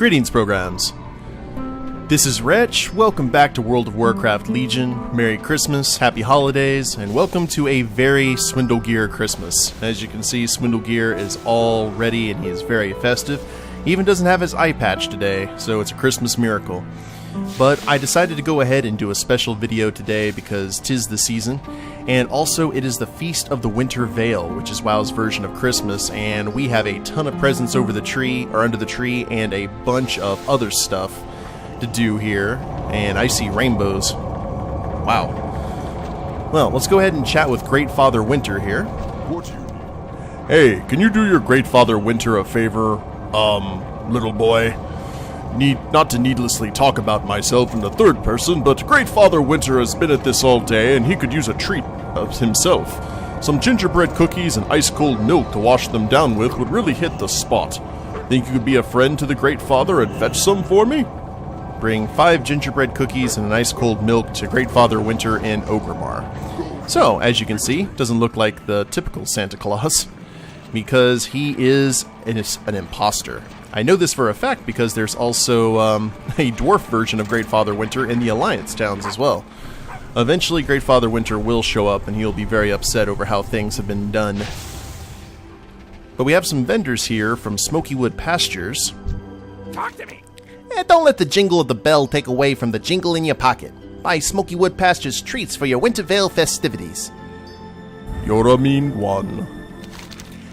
Greetings, programs. This is Wretch. Welcome back to World of Warcraft Legion. Merry Christmas, Happy Holidays, and welcome to a very Swindlegear Christmas. As you can see, Swindlegear is all ready and he is very festive. He even doesn't have his eye patch today, so it's a Christmas miracle. But I decided to go ahead and do a special video today because 'tis the season, and also it is the Feast of the Winter Veil, which is WoW's version of Christmas, and we have a ton of presents over the tree, or under the tree, and a bunch of other stuff to do here, and I see rainbows. Wow. Well, let's go ahead and chat with Great Father Winter here. What do you need? Hey, can you do your Great Father Winter a favor, little boy? Not to needlessly talk about myself in the third person, but Great Father Winter has been at this all day and he could use a treat of himself. Some gingerbread cookies and ice-cold milk to wash them down with would really hit the spot. Think you could be a friend to the Great Father and fetch some for me? Bring 5 gingerbread cookies and an ice-cold milk to Great Father Winter in Ogremar. So, as you can see, doesn't look like the typical Santa Claus, because he is an imposter. I know this for a fact because there's also a dwarf version of Great Father Winter in the Alliance towns as well. Eventually, Great Father Winter will show up and he'll be very upset over how things have been done. But we have some vendors here from Smokywood Pastures. Talk to me! Don't let the jingle of the bell take away from the jingle in your pocket. Buy Smokywood Pastures treats for your Winter Veil festivities. You're a mean one.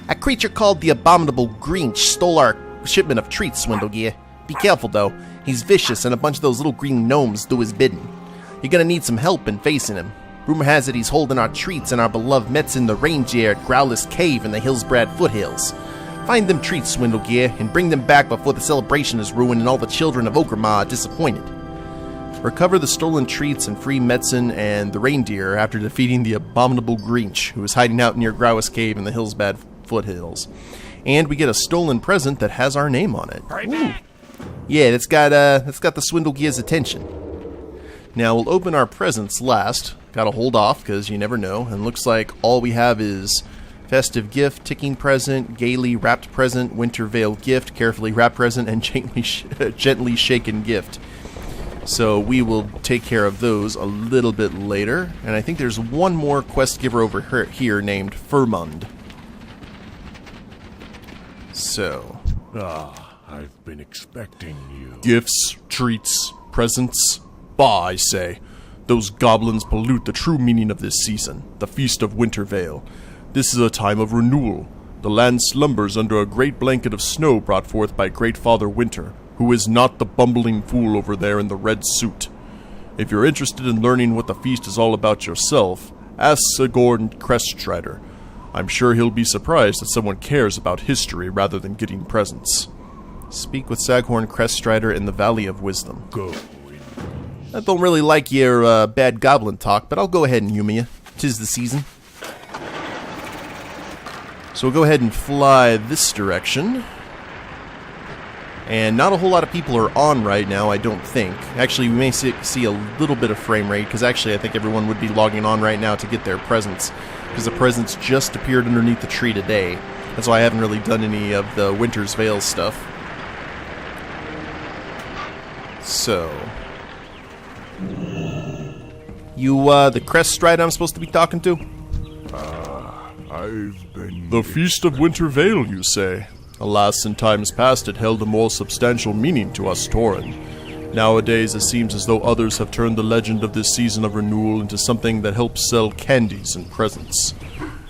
A creature called the Abominable Greench stole our shipment of treats, Swindlegear. Be careful, though. He's vicious, and a bunch of those little green gnomes do his bidding. You're gonna need some help in facing him. Rumor has it he's holding our treats and our beloved Mets in the Swindlegear at Growl's Cave in the Hillsbrad foothills. Find them treats, Swindlegear, and bring them back before the celebration is ruined and all the children of Ogremar are disappointed. Recover the stolen treats and free Metzen and the reindeer after defeating the Abominable Greench, who is hiding out near Growl's Cave in the Hillsbrad foothills. And we get a stolen present that has our name on it. Ooh. Yeah, that's got the Swindlegear's attention. Now we'll open our presents last. Gotta hold off because you never know. And looks like all we have is festive gift, ticking present, gaily wrapped present, winter veil gift, carefully wrapped present, and gently shaken gift. So we will take care of those a little bit later. And I think there's one more quest giver over here named Furmund. So, I've been expecting you. Gifts, treats, presents. Bah, I say. Those goblins pollute the true meaning of this season, the Feast of Winter Veil. This is a time of renewal. The land slumbers under a great blanket of snow brought forth by Great Father Winter, who is not the bumbling fool over there in the red suit. If you're interested in learning what the feast is all about yourself, ask Sagorn Creststrider. I'm sure he'll be surprised that someone cares about history rather than getting presents. Speak with Saghorn Creststrider in the Valley of Wisdom. Go. I don't really like your bad goblin talk, but I'll go ahead and humor you. 'Tis the season. So we'll go ahead and fly this direction. And not a whole lot of people are on right now, I don't think. Actually, we may see a little bit of frame rate, because actually I think everyone would be logging on right now to get their presents. Because the presents just appeared underneath the tree today. That's why I haven't really done any of the Winter's Veil stuff. So, you, the Creststrider I'm supposed to be talking to? I've been... The Feast of Winter Veil, you say? Alas, in times past it held a more substantial meaning to us Tauren. Nowadays it seems as though others have turned the legend of this season of renewal into something that helps sell candies and presents.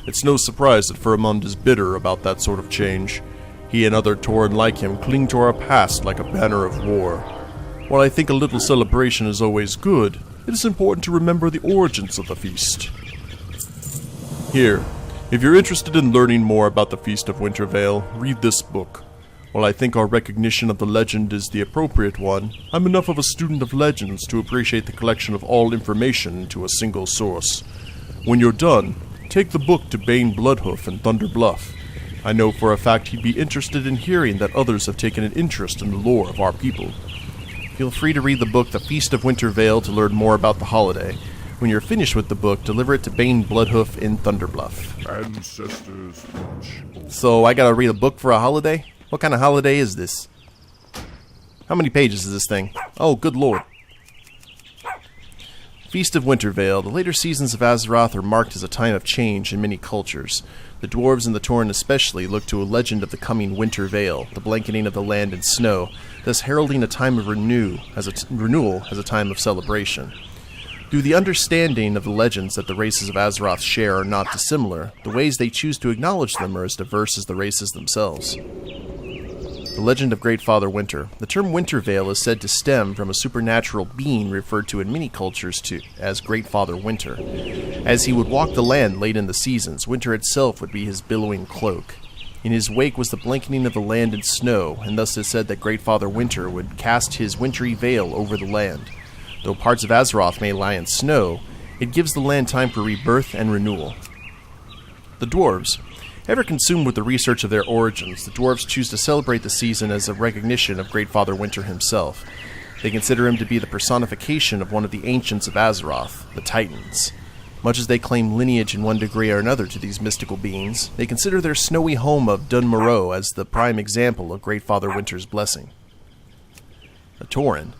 It's no surprise that Furmund is bitter about that sort of change. He and other Tauren like him cling to our past like a banner of war. While I think a little celebration is always good, it is important to remember the origins of the feast. Here, if you're interested in learning more about the Feast of Winter Veil, read this book. While I think our recognition of the legend is the appropriate one, I'm enough of a student of legends to appreciate the collection of all information into a single source. When you're done, take the book to Bane Bloodhoof and Thunder Bluff. I know for a fact he'd be interested in hearing that others have taken an interest in the lore of our people. Feel free to read the book The Feast of Winter Veil to learn more about the holiday. When you're finished with the book, deliver it to Bane Bloodhoof in Thunderbluff. Ancestors watch. So I gotta read a book for a holiday? What kind of holiday is this? How many pages is this thing? Oh, good lord. Feast of Wintervale. The later seasons of Azeroth are marked as a time of change in many cultures. The dwarves and the Tauren especially look to a legend of the coming Winter Veil, the blanketing of the land in snow, thus heralding a time of renewal as a time of celebration. Through the understanding of the legends that the races of Azeroth share are not dissimilar, the ways they choose to acknowledge them are as diverse as the races themselves. The legend of Great Father Winter. The term Winter Veil is said to stem from a supernatural being referred to in many cultures as Great Father Winter. As he would walk the land late in the seasons, winter itself would be his billowing cloak. In his wake was the blanketing of the land in snow, and thus it is said that Great Father Winter would cast his wintry veil over the land. Though parts of Azeroth may lie in snow, it gives the land time for rebirth and renewal. The dwarves. Ever consumed with the research of their origins, the dwarves choose to celebrate the season as a recognition of Great Father Winter himself. They consider him to be the personification of one of the ancients of Azeroth, the Titans. Much as they claim lineage in one degree or another to these mystical beings, they consider their snowy home of Dun Morogh as the prime example of Great Father Winter's blessing. The Tauren.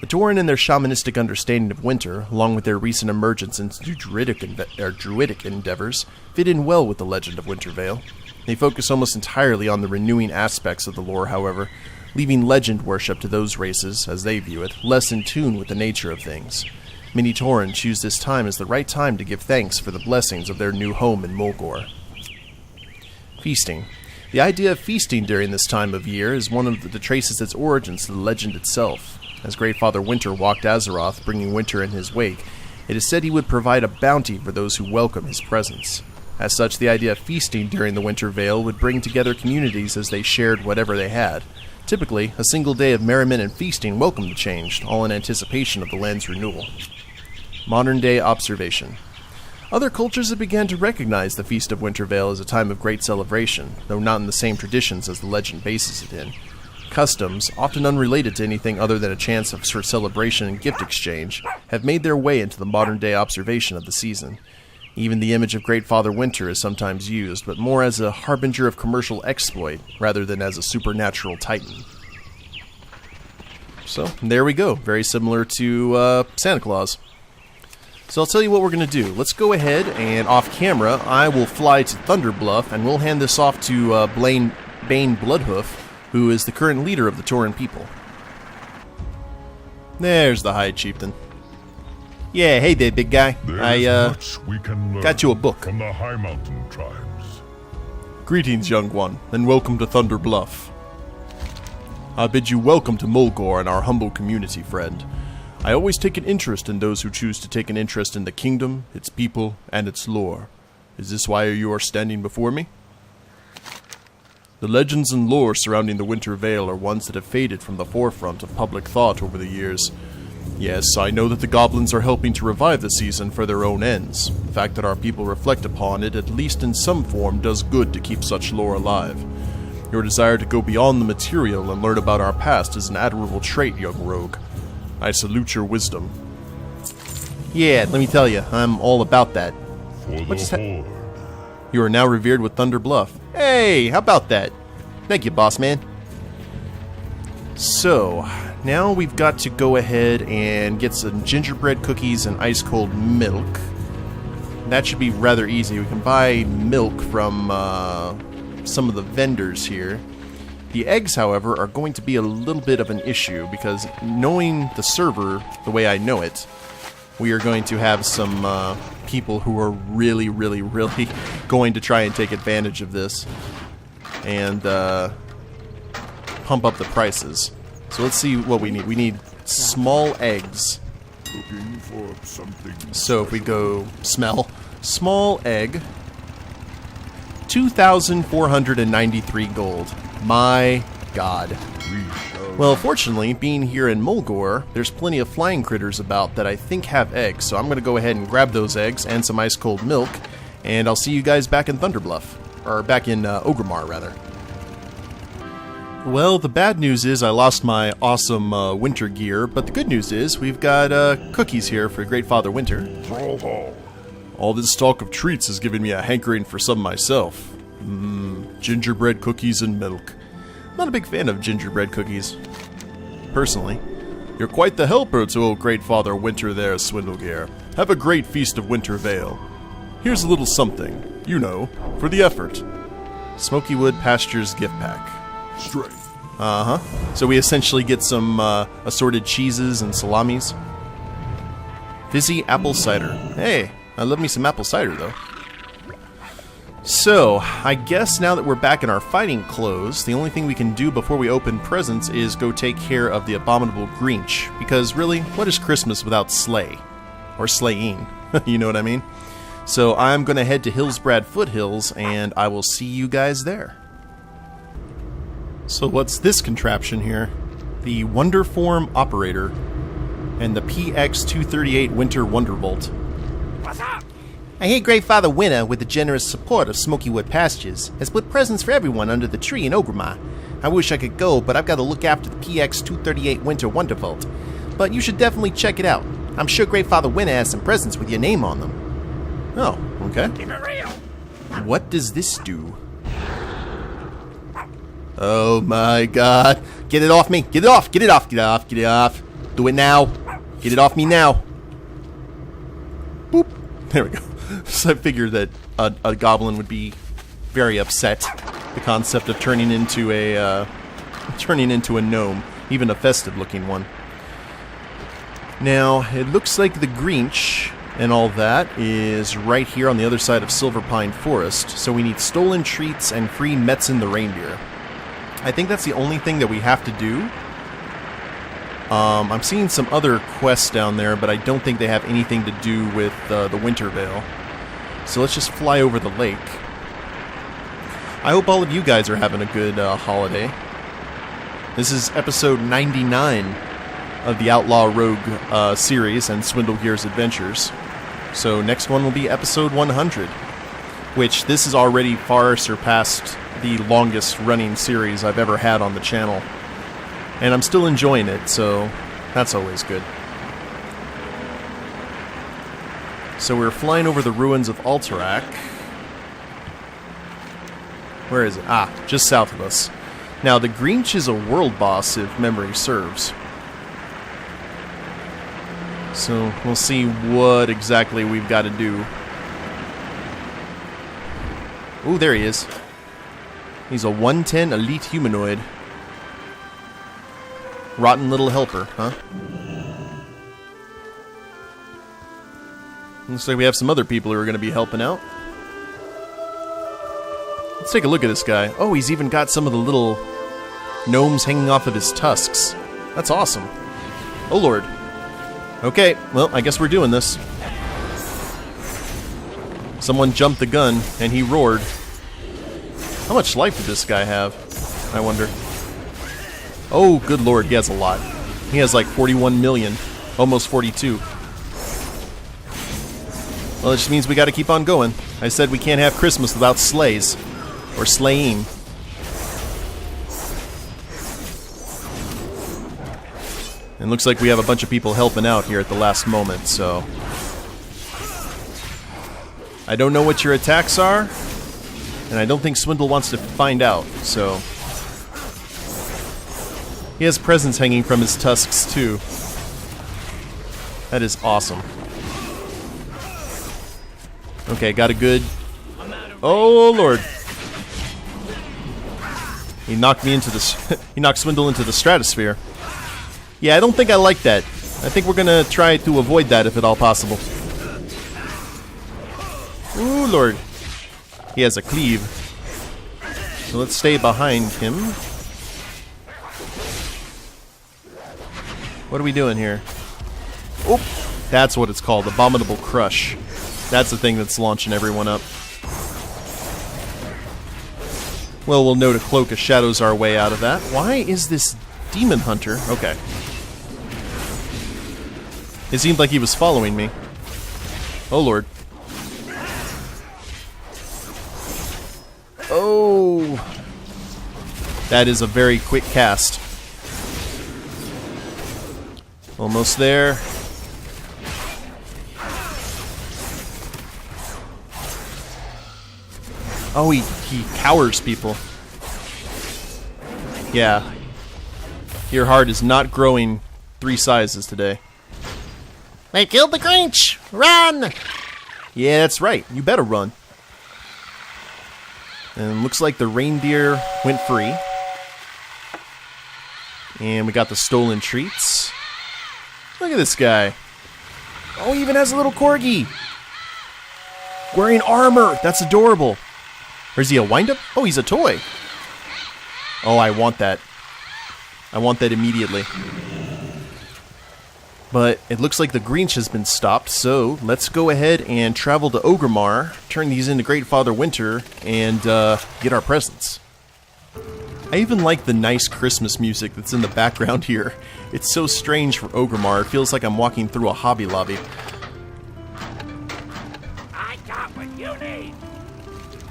The Tauren and their shamanistic understanding of winter, along with their recent emergence into druidic endeavors, fit in well with the legend of Wintervale. They focus almost entirely on the renewing aspects of the lore, however, leaving legend worship to those races, as they view it, less in tune with the nature of things. Many Tauren choose this time as the right time to give thanks for the blessings of their new home in Mulgore. Feasting. The idea of feasting during this time of year is one of the traces its origins to the legend itself. As Great Father Winter walked Azeroth, bringing winter in his wake, it is said he would provide a bounty for those who welcome his presence. As such, the idea of feasting during the Winter Veil would bring together communities as they shared whatever they had. Typically, a single day of merriment and feasting welcomed the change, all in anticipation of the land's renewal. Modern-day observation. Other cultures have begun to recognize the Feast of Wintervale as a time of great celebration, though not in the same traditions as the legend bases it in. Customs, often unrelated to anything other than a chance for celebration and gift exchange, have made their way into the modern-day observation of the season. Even the image of Great Father Winter is sometimes used, but more as a harbinger of commercial exploit, rather than as a supernatural titan. So, there we go. Very similar to Santa Claus. So I'll tell you what we're going to do. Let's go ahead and off camera, I will fly to Thunderbluff, and we'll hand this off to Bane Bloodhoof, who is the current leader of the Tauren people. There's the High Chieftain. Yeah, hey there, big guy. I got you a book. From the High Mountain tribes. Greetings, young one, and welcome to Thunder Bluff. I bid you welcome to Mulgore and our humble community, friend. I always take an interest in those who choose to take an interest in the kingdom, its people, and its lore. Is this why you are standing before me? The legends and lore surrounding the Winter Veil are ones that have faded from the forefront of public thought over the years. Yes, I know that the goblins are helping to revive the season for their own ends. The fact that our people reflect upon it, at least in some form, does good to keep such lore alive. Your desire to go beyond the material and learn about our past is an admirable trait, young rogue. I salute your wisdom. Yeah, let me tell you, I'm all about that. For the Horde. You are now revered with Thunder Bluff. Hey, how about that? Thank you, boss man. So, now we've got to go ahead and get some gingerbread cookies and ice cold milk. That should be rather easy. We can buy milk from some of the vendors here. The eggs, however, are going to be a little bit of an issue because knowing the server the way I know it, we are going to have some people who are really going to try and take advantage of this and pump up the prices. So let's see what we need. We need small eggs. Looking for something. So if we go small egg, 2,493 gold. My God. Well, fortunately, being here in Mulgore, there's plenty of flying critters about that I think have eggs, so I'm going to go ahead and grab those eggs and some ice-cold milk, and I'll see you guys back in Thunderbluff. Or back in Ogremar, rather. Well, the bad news is I lost my awesome winter gear, but the good news is we've got cookies here for Great Father Winter. All this talk of treats has given me a hankering for some myself. Gingerbread cookies and milk. Not a big fan of gingerbread cookies. personally. You're quite the helper to old Great Father Winter there, Swindlegear. Have a great feast of Winter Vale. Here's a little something, you know, for the effort. Smokywood Pastures gift pack. Strength. So we essentially get some assorted cheeses and salamis. Fizzy apple cider. Hey, I love me some apple cider though. So, I guess now that we're back in our fighting clothes, the only thing we can do before we open presents is go take care of the Abominable Greench. Because really, what is Christmas without sleigh? Or sleighing, you know what I mean? So I'm going to head to Hillsbrad Foothills, and I will see you guys there. So what's this contraption here? The Wonderform Operator and the PX-238 Winter Wonderbolt. What's up? I hear Great Father Winter, with the generous support of Smokywood Pastures, has put presents for everyone under the tree in Ogremar. I wish I could go, but I've got to look after the PX-238 Winter Wonderbolt. But you should definitely check it out. I'm sure Great Father Winter has some presents with your name on them. Oh, okay. Keep it real. What does this do? Oh my god. Get it off me. Get it off. Get it off. Get it off. Get it off. Do it now. Get it off me now. Boop. There we go. So I figured that a goblin would be very upset. The concept of turning into a gnome, even a festive-looking one. Now it looks like the Grinch and all that is right here on the other side of Silverpine Forest. So we need stolen treats and free Metzen the reindeer. I think that's the only thing that we have to do. I'm seeing some other quests down there, but I don't think they have anything to do with the Winter Vale. So let's just fly over the lake. I hope all of you guys are having a good holiday. This is episode 99 of the Outlaw Rogue series and Swindlegear's adventures. So next one will be episode 100, which this has already far surpassed the longest running series I've ever had on the channel. And I'm still enjoying it, so that's always good. So we're flying over the ruins of Alterac. Where is it? Ah, just south of us. Now, the Grinch is a world boss, if memory serves. So we'll see what exactly we've got to do. Ooh, there he is. He's a 110 elite humanoid. Rotten little helper, huh? Looks like we have some other people who are going to be helping out. Let's take a look at this guy. Oh, he's even got some of the little gnomes hanging off of his tusks. That's awesome. Oh, Lord. Okay, well, I guess we're doing this. Someone jumped the gun, and he roared. How much life did this guy have? I wonder. Oh, good lord, he has a lot. He has like 41 million. Almost 42. Well, it just means we gotta keep on going. I said we can't have Christmas without sleighs. Or sleighing. And looks like we have a bunch of people helping out here at the last moment, so... I don't know what your attacks are, and I don't think Swindle wants to find out, so... He has presents hanging from his tusks, too. That is awesome. Okay, got a good... Oh, Lord. He knocked me into the... he knocked Swindle into the stratosphere. Yeah, I don't think I like that. I think we're gonna try to avoid that if at all possible. Ooh, Lord. He has a cleave. So let's stay behind him. What are we doing here? Oh, that's what it's called, Abominable Crush. That's the thing that's launching everyone up. Well, we'll know to cloak of shadows our way out of that. Why is this demon hunter? Okay. It seemed like he was following me. Oh, Lord. Oh. That is a very quick cast. Almost there. Oh, he cowers people. Yeah. Your heart is not growing 3 sizes today. They killed the Grinch! Run! Yeah, that's right. You better run. And looks like the reindeer went free. And we got the stolen treats. Look at this guy. Oh, he even has a little corgi. Wearing armor. That's adorable. Or is he a wind-up? Oh, he's a toy. Oh, I want that. I want that immediately. But it looks like the Grinch has been stopped, so let's go ahead and travel to Ogremar, turn these into Great Father Winter, and get our presents. I even like the nice Christmas music that's in the background here. It's so strange for Ogremar. It feels like I'm walking through a Hobby Lobby. I got what you need.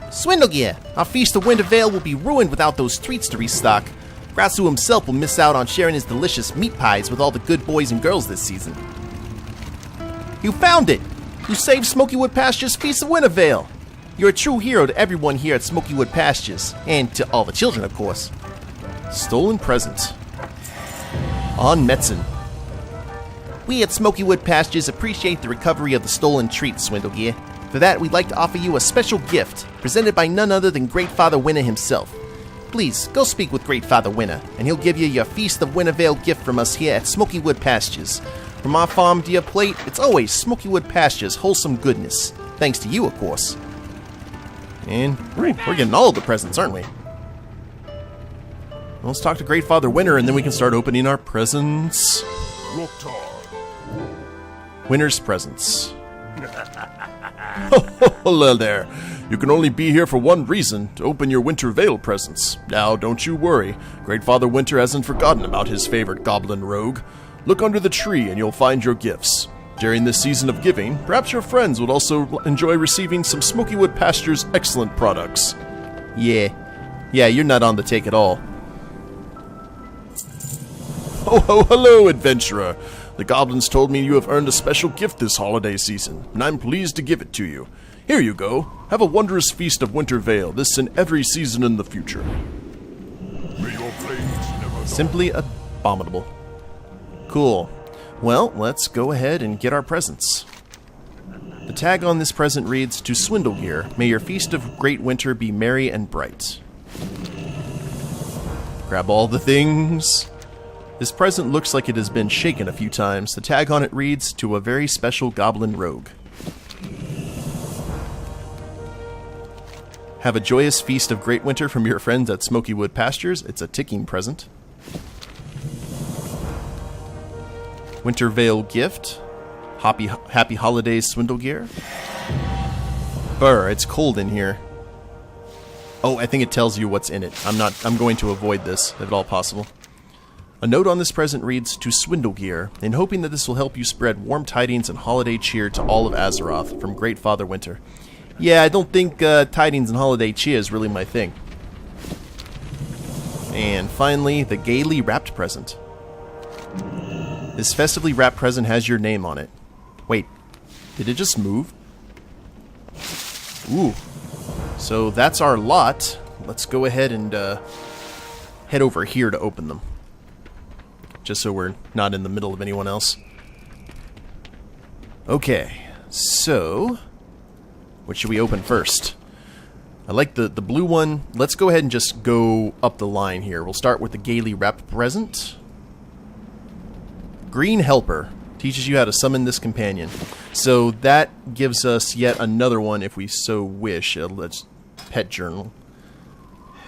Swindlegear! Our Feast of Wintervale will be ruined without those treats to restock. Grasu himself will miss out on sharing his delicious meat pies with all the good boys and girls this season. You found it! You saved Smokywood Pastures' Feast of Wintervale! You're a true hero to everyone here at Smokywood Pastures, and to all the children, of course. Stolen present. On Metzen. We at Smokywood Pastures appreciate the recovery of the stolen treats, Swindlegear. For that, we'd like to offer you a special gift, presented by none other than Great Father Winter himself. Please, go speak with Great Father Winter, and he'll give you your Feast of Wintervale gift from us here at Smokywood Pastures. From our farm to your plate, it's always Smokywood Pastures wholesome goodness. Thanks to you, of course. And we're getting all of the presents, aren't we? Well, let's talk to Great Father Winter, and then we can start opening our presents. Winter's presents. Hello there. You can only be here for one reason, to open your Winter Veil presents. Now, don't you worry. Great Father Winter hasn't forgotten about his favorite goblin rogue. Look under the tree and you'll find your gifts. During this season of giving, perhaps your friends would also enjoy receiving some Smokywood Pastures' excellent products. Yeah, you're not on the take at all. Oh, hello, adventurer. The goblins told me you have earned a special gift this holiday season, and I'm pleased to give it to you. Here you go. Have a wondrous feast of Winter Veil, this and every season in the future. May your flames never Simply abominable. Cool. Well, let's go ahead and get our presents. The tag on this present reads, To Swindlegear, may your feast of great winter be merry and bright. Grab all the things. This present looks like it has been shaken a few times. The tag on it reads, To a very special goblin rogue. Have a joyous feast of great winter from your friends at Smokywood Pastures. It's a ticking present. Winter Veil gift. Happy holidays, Swindlegear. Brr, it's cold in here. Oh, I think it tells you what's in it. I'm going to avoid this, if at all possible. A note on this present reads, To Swindlegear, in hoping that this will help you spread warm tidings and holiday cheer to all of Azeroth, from Great Father Winter. Yeah, I don't think tidings and holiday cheer is really my thing. And finally, the gaily wrapped present. This festively wrapped present has your name on it. Wait, did it just move? Ooh. So that's our lot. Let's go ahead and head over here to open them. Just so we're not in the middle of anyone else. Okay, so what should we open first? I like the blue one. Let's go ahead and just go up the line here. We'll start with the gaily wrapped present. Green Helper teaches you how to summon this companion. So that gives us yet another one if we so wish. Let's pet journal.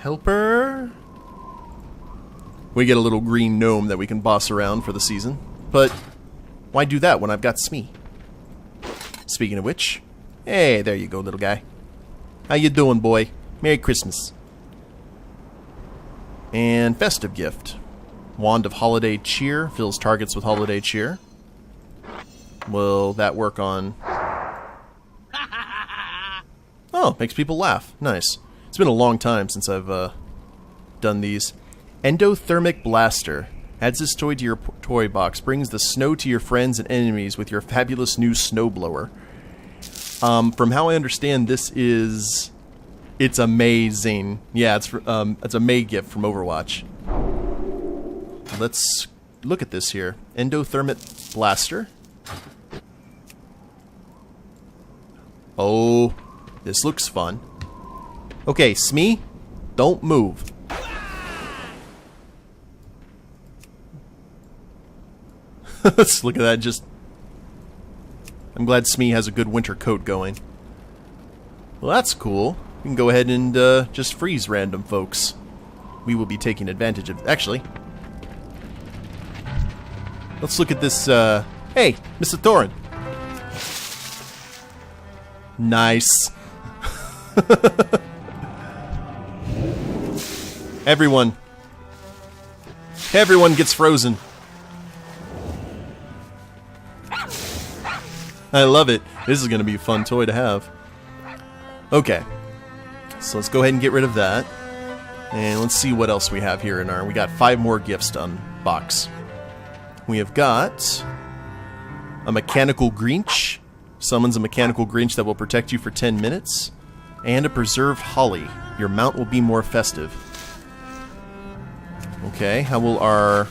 Helper. We get a little green gnome that we can boss around for the season. But why do that when I've got Smee? Speaking of which, hey, there you go, little guy. How you doing, boy? Merry Christmas. And festive gift. Wand of Holiday Cheer. Fills targets with holiday cheer. Will that work on... Oh, makes people laugh. Nice. It's been a long time since I've done these. Endothermic Blaster. Adds this toy to your toy box. Brings the snow to your friends and enemies with your fabulous new snowblower. From how I understand, this is... It's amazing. Yeah, it's a May gift from Overwatch. let's look at this here. Endothermic blaster. Oh, this looks fun. Okay, Smee, don't move. Let's look at that. Just, I'm glad Smee has a good winter coat going. Well, that's cool. We can go ahead and just freeze random folks. We will be taking advantage of. Actually, let's look at this. Hey, Mr. Thorin. Nice. Everyone gets frozen. I love it. This is going to be a fun toy to have. Okay. So let's go ahead and get rid of that. And let's see what else we have here in our... We got 5 more gifts to unbox. We have got a mechanical Grinch. Summons a mechanical Grinch that will protect you for 10 minutes. And a preserved holly. Your mount will be more festive. Okay, how will our...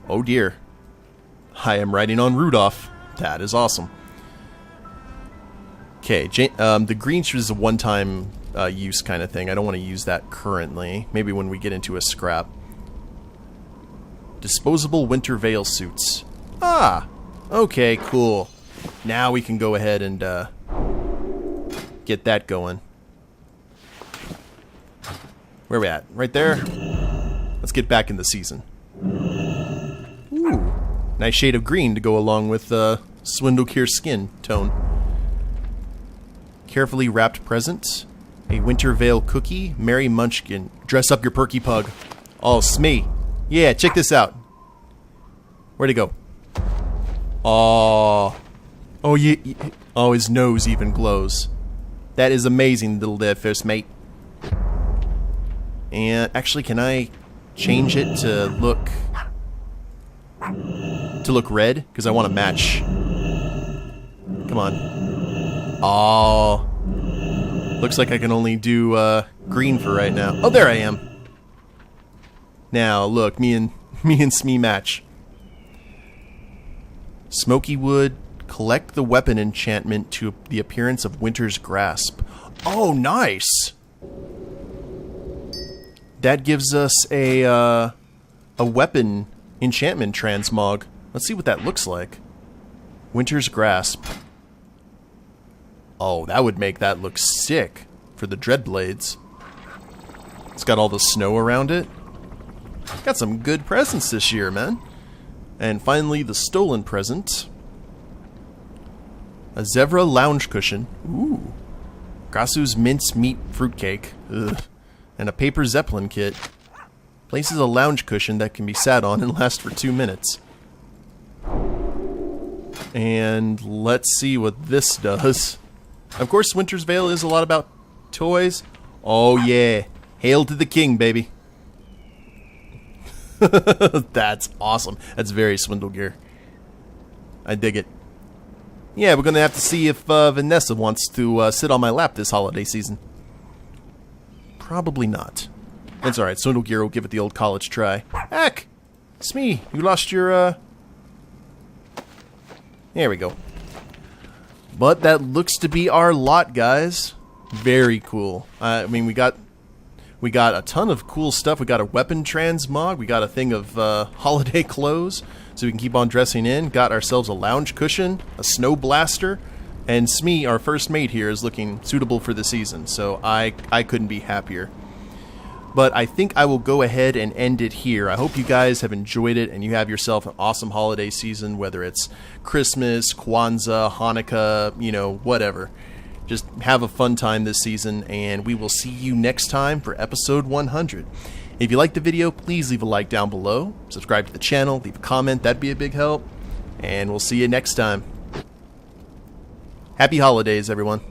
Oh dear. I am riding on Rudolph. That is awesome. Okay, the Grinch is a one-time use kind of thing. I don't want to use that currently. Maybe when we get into a scrap. Disposable winter veil suits. Ah! Okay, cool. Now we can go ahead and get that going. Where are we at? Right there? Let's get back in the season. Ooh. Nice shade of green to go along with Swindlegear skin tone. Carefully wrapped present. A winter veil cookie. Merry Munchkin. Dress up your perky pug. Oh, Smee. Yeah, check this out. Where'd he go? Oh, yeah. Oh, his nose even glows. That is amazing, little there, first mate. And actually, can I change it to look red? Because I want to match. Come on. Oh, looks like I can only do green for right now. Oh, there I am. Now look, me and Smee match. Smoky wood. Collect the weapon enchantment to the appearance of Winter's Grasp. Oh, nice. That gives us a weapon enchantment transmog. Let's see what that looks like. Winter's Grasp. Oh, that would make that look sick for the Dreadblades. It's got all the snow around it. Got some good presents this year, man. And finally, the stolen present. A zebra lounge cushion. Ooh. Grasu's mince meat fruitcake. Ugh. And a paper Zeppelin kit. Places a lounge cushion that can be sat on and last for 2 minutes. And let's see what this does. Of course, Winter's Veil is a lot about toys. Oh yeah. Hail to the king, baby. That's awesome. That's very Swindlegear. I dig it. Yeah, we're gonna have to see if Vanessa wants to sit on my lap this holiday season. Probably not. That's alright, Swindlegear will give it the old college try. Heck! Smee, you lost your, There we go. But that looks to be our lot, guys. Very cool. I mean, we got a ton of cool stuff. We got a weapon transmog. We got a thing of holiday clothes, so we can keep on dressing in. Got ourselves a lounge cushion, a snow blaster, and Smee, our first mate here, is looking suitable for the season. So I couldn't be happier. But I think I will go ahead and end it here. I hope you guys have enjoyed it and you have yourself an awesome holiday season, whether it's Christmas, Kwanzaa, Hanukkah, you know, whatever. Just have a fun time this season, and we will see you next time for episode 100. If you liked the video, please leave a like down below. Subscribe to the channel, leave a comment, that'd be a big help. And we'll see you next time. Happy holidays, everyone.